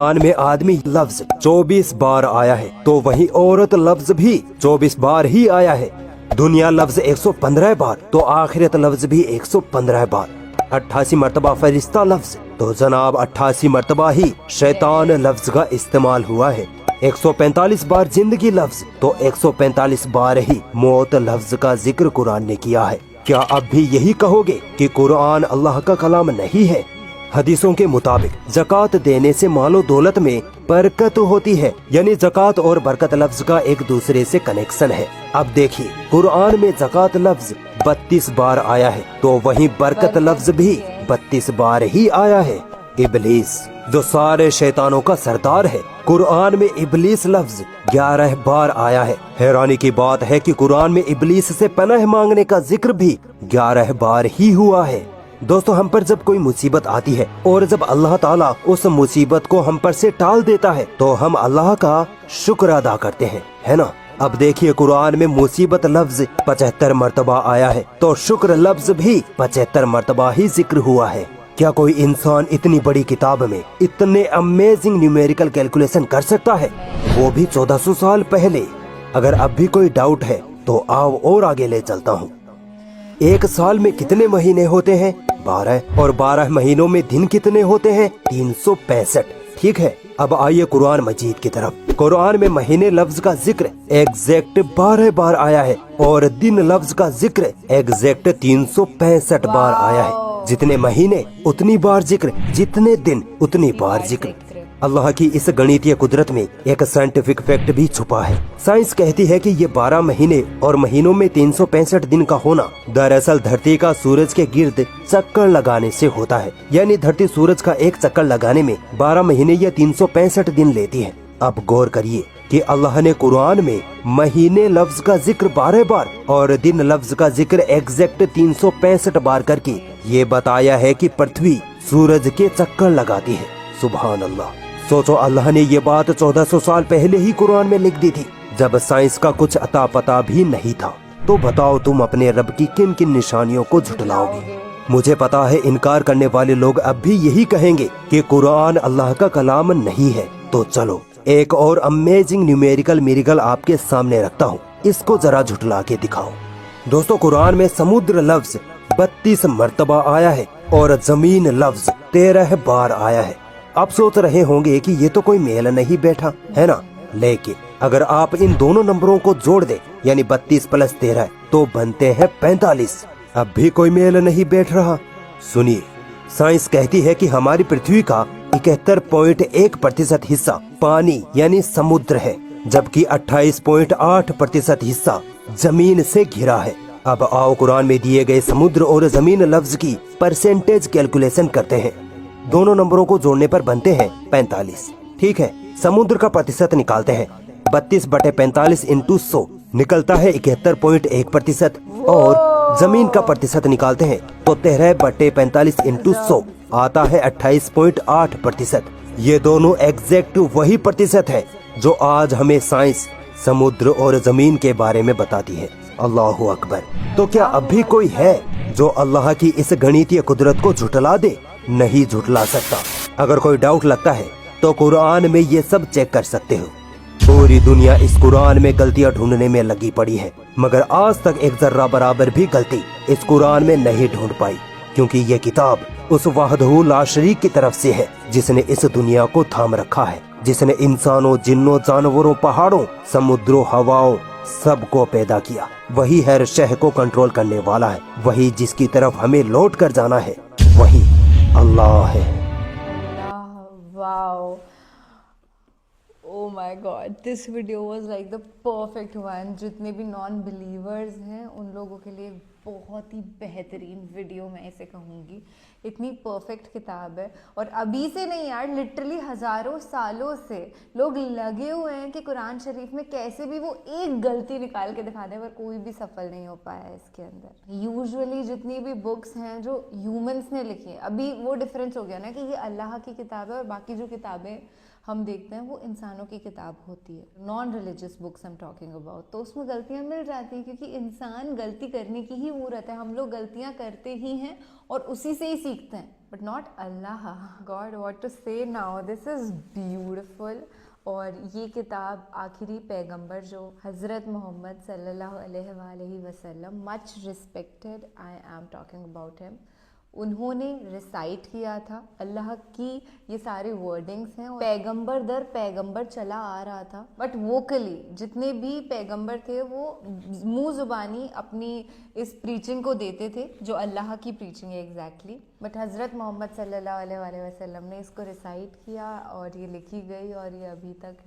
कुरान में आदमी लफ्ज 24 बार आया है, तो वहीं औरत लफ्ज भी 24 बार ही आया है। दुनिया लफ्ज 115 बार, तो आखिरत लफ्ज भी 115 बार। 88 मरतबा फरिश्ता लफ्ज, तो जनाब 88 मरतबा ही शैतान लफ्ज का इस्तेमाल हुआ है। 145 बार जिंदगी लफ्ज, तो 145 बार ही मौत लफ्ज का जिक्र कुरान ने किया है। क्या अब भी यही कहोगे कि कुरान अल्लाह का कलाम नहीं है? हदीसों के मुताबिक ज़कात देने से मालो दौलत में बरकत होती है, यानी ज़कात और बरकत लफ्ज का एक दूसरे से कनेक्शन है। अब देखिए, कुरान में ज़कात लफ्ज 32 बार आया है, तो वहीं बरकत लफ्ज भी 32 बार ही आया है। इबलीस, जो सारे शैतानों का सरदार है, कुरान में इबलीस लफ्ज 11 बार आया है। हैरानी की बात है कि कुरान में इबलीस से पनाह मांगने का जिक्र भी 11 बार ही हुआ है। दोस्तों, हम पर जब कोई मुसीबत आती है और जब अल्लाह ताला उस मुसीबत को हम पर से टाल देता है, तो हम अल्लाह का शुक्र अदा करते हैं, है ना। अब देखिए, कुरान में मुसीबत लफ्ज 75 मरतबा आया है, तो शुक्र लफ्ज भी 75 मरतबा ही जिक्र हुआ है। क्या कोई इंसान इतनी बड़ी किताब में इतने अमेजिंग न्यूमेरिकल कैलकुलेशन कर सकता है, वो भी 1400 साल पहले? अगर अब भी कोई डाउट है तो आओ और आगे ले चलता हूँ। एक साल में कितने महीने होते हैं? 12। और 12 महीनों में दिन कितने होते हैं? 365। ठीक है, अब आइए कुरान मजीद की तरफ। कुरान में महीने लफ्ज का जिक्र एग्जैक्ट 12 बार आया है, और दिन लफ्ज का जिक्र एग्जैक्ट 365 बार आया है। जितने महीने उतनी बार जिक्र, जितने दिन उतनी बार जिक्र। अल्लाह की इस गणितीय कुदरत में एक साइंटिफिक फैक्ट भी छुपा है। साइंस कहती है कि ये 12 महीने और महीनों में 365 दिन का होना दरअसल धरती का सूरज के गिर्द चक्कर लगाने से होता है। यानी धरती सूरज का एक चक्कर लगाने में 12 महीने या 365 दिन लेती है। अब गौर करिए कि अल्लाह ने कुरान में महीने लफ्ज का जिक्र 12 बार और दिन लफ्ज का जिक्र एग्जैक्ट 365 बार करके ये बताया है कि पृथ्वी सूरज के चक्कर लगाती है। सुभान अल्लाह। सोचो, अल्लाह ने ये बात 1400 साल पहले ही कुरान में लिख दी थी, जब साइंस का कुछ अता पता भी नहीं था। तो बताओ, तुम अपने रब की किन किन निशानियों को झुठलाओगे? मुझे पता है इनकार करने वाले लोग अब भी यही कहेंगे कि कुरान अल्लाह का कलाम नहीं है। तो चलो, एक और अमेजिंग न्यूमेरिकल मिरेकल आपके सामने रखता हूँ, इसको जरा झुठला के दिखाओ। दोस्तों, कुरान में समुद्र लफ्ज 32 मरतबा आया है और जमीन लफ्ज 13 बार आया है। आप सोच रहे होंगे कि ये तो कोई मेल नहीं बैठा, है ना। लेकिन अगर आप इन दोनों नंबरों को जोड़ दे, यानी 32 + 13, तो बनते हैं 45। अब भी कोई मेल नहीं बैठ रहा। सुनिए, साइंस कहती है कि हमारी पृथ्वी का 71.1% हिस्सा पानी यानी समुद्र है, जबकि 28.8% हिस्सा जमीन से घिरा है। अब आओ कुरान में दिए गए समुद्र और जमीन लफ्ज की परसेंटेज कैलकुलेशन करते हैं। दोनों नंबरों को जोड़ने पर बनते हैं 45। ठीक है, समुद्र का प्रतिशत निकालते हैं। 32/45 × 100 निकलता है 71.1%, और जमीन का प्रतिशत निकालते हैं तो 13/45 × 100 आता है 28.8%। ये दोनों एग्जैक्ट वही प्रतिशत है जो आज हमें साइंस समुद्र और जमीन के बारे में बताती है। अल्लाहु अकबर। तो क्या अब भी कोई है जो अल्लाह की इस गणितीय कुदरत को झुठला दे? नहीं झुठला सकता। अगर कोई डाउट लगता है तो कुरान में ये सब चेक कर सकते हो। पूरी दुनिया इस कुरान में गलतियां ढूंढने में लगी पड़ी है, मगर आज तक एक जर्रा बराबर भी गलती इस कुरान में नहीं ढूंढ पाई, क्योंकि ये किताब उस वाहदहू ला शरीक की तरफ से है जिसने इस दुनिया को थाम रखा है, जिसने इंसानों, जिन्नों, जानवरों, पहाड़ों, समुद्रों, हवाओं सबको पैदा किया। वही हर शह को कंट्रोल करने वाला है, वही जिसकी तरफ हमें लौट कर जाना है, वही अल्लाह है। Wow, oh my god, this video was like the perfect one। जितने भी नॉन बिलीवर्स हैं उन लोगों के लिए बहुत ही बेहतरीन वीडियो मैं इसे कहूँगी। इतनी परफेक्ट किताब है, और अभी से नहीं यार, लिटरली हज़ारों सालों से लोग लगे हुए हैं कि कुरान शरीफ में कैसे भी वो एक गलती निकाल के दिखा दें, पर कोई भी सफल नहीं हो पाया है इसके अंदर। यूजुअली जितनी भी बुक्स हैं जो ह्यूमंस ने लिखी हैं, अभी वो डिफरेंस हो गया ना कि ये अल्लाह की किताब है और बाकी जो किताबें हम देखते हैं वो इंसानों की किताब होती है। Non religious books I am talking about. तो उसमें गलतियां मिल जाती हैं, क्योंकि इंसान गलती करने की ही मूर्त है। हम लोग गलतियां करते ही हैं और उसी से ही सीखते हैं। but not Allah. God, what to say now? This is beautiful. اور یہ کتاب آخری پیغمبر جو حضرت محمد صلی اللہ علیہ وآلہ وسلم, much respected, I am talking about ہم, انہوں نے ریسائٹ کیا تھا. اللہ کی یہ سارے ورڈنگس ہیں, پیغمبر در پیغمبر چلا آ رہا تھا, بٹ ووکلی جتنے بھی پیغمبر تھے وہ منہ زبانی اپنی اس پریچنگ کو دیتے تھے جو اللہ کی پریچنگ ہے ایگزیکٹلی. بٹ حضرت محمد صلی اللہ علیہ وآلہ وسلم نے اس کو ریسائٹ کیا اور یہ لکھی گئی اور یہ ابھی تک